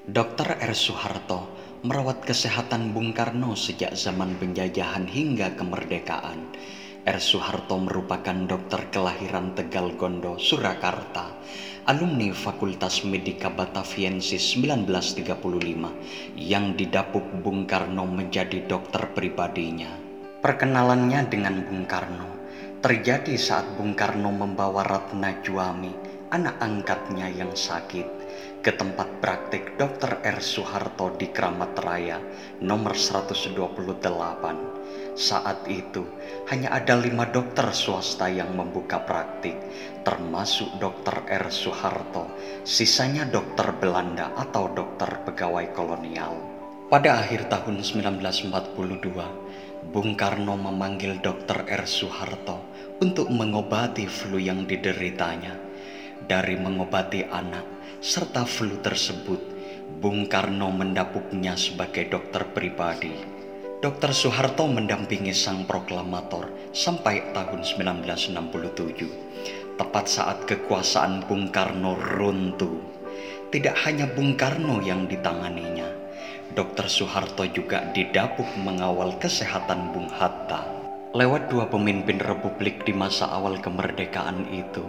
Dr. R. Soeharto merawat kesehatan Bung Karno sejak zaman penjajahan hingga kemerdekaan. R. Soeharto merupakan dokter kelahiran Tegal Gondo, Surakarta, alumni Fakultas Medika Bataviensis 1935 yang didapuk Bung Karno menjadi dokter pribadinya. Perkenalannya dengan Bung Karno terjadi saat Bung Karno membawa Ratna Juami, anak angkatnya yang sakit, ke tempat praktik Dr. R. Soeharto di Kramat Raya nomor 128. Saat itu hanya ada 5 dokter swasta yang membuka praktik, termasuk Dr. R. Soeharto, sisanya dokter Belanda atau dokter pegawai kolonial. Pada akhir tahun 1942, Bung Karno memanggil Dr. R. Soeharto untuk mengobati flu yang dideritanya. Dari mengobati anak serta flu tersebut, Bung Karno mendapuknya sebagai dokter pribadi. Dr. Soeharto mendampingi sang proklamator sampai tahun 1967, tepat saat kekuasaan Bung Karno runtuh. Tidak hanya Bung Karno yang ditanganinya, Dr. Soeharto juga didapuk mengawal kesehatan Bung Hatta. Lewat 2 pemimpin republik di masa awal kemerdekaan itu,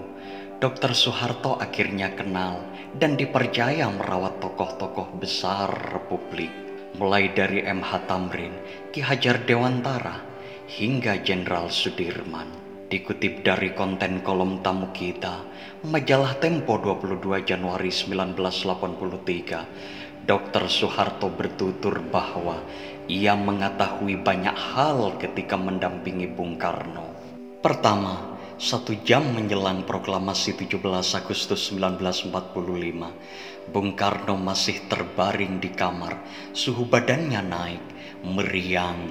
Dr. Soeharto akhirnya kenal dan dipercaya merawat tokoh-tokoh besar republik, mulai dari M.H. Tamrin, Ki Hajar Dewantara, hingga Jenderal Sudirman. Dikutip dari konten kolom tamu kita, majalah Tempo 22 Januari 1983, Dr. Soeharto bertutur bahwa ia mengetahui banyak hal ketika mendampingi Bung Karno. Pertama, 1 jam menjelang proklamasi 17 Agustus 1945, Bung Karno masih terbaring di kamar, suhu badannya naik, meriang.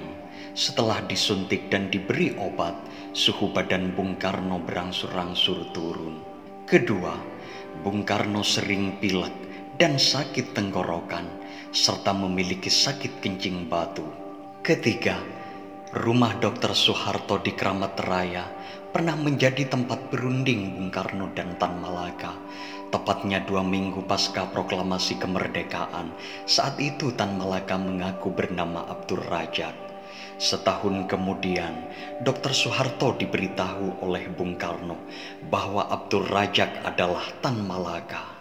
Setelah disuntik dan diberi obat, suhu badan Bung Karno berangsur-angsur turun. Kedua, Bung Karno sering pilek dan sakit tenggorokan, serta memiliki sakit kencing batu. Ketiga, rumah Dr. Soeharto di Kramat Raya pernah menjadi tempat berunding Bung Karno dan Tan Malaka. Tepatnya 2 minggu pasca proklamasi kemerdekaan, saat itu Tan Malaka mengaku bernama Abdur Rajak. Setahun kemudian, Dr. Soeharto diberitahu oleh Bung Karno bahwa Abdur Rajak adalah Tan Malaka.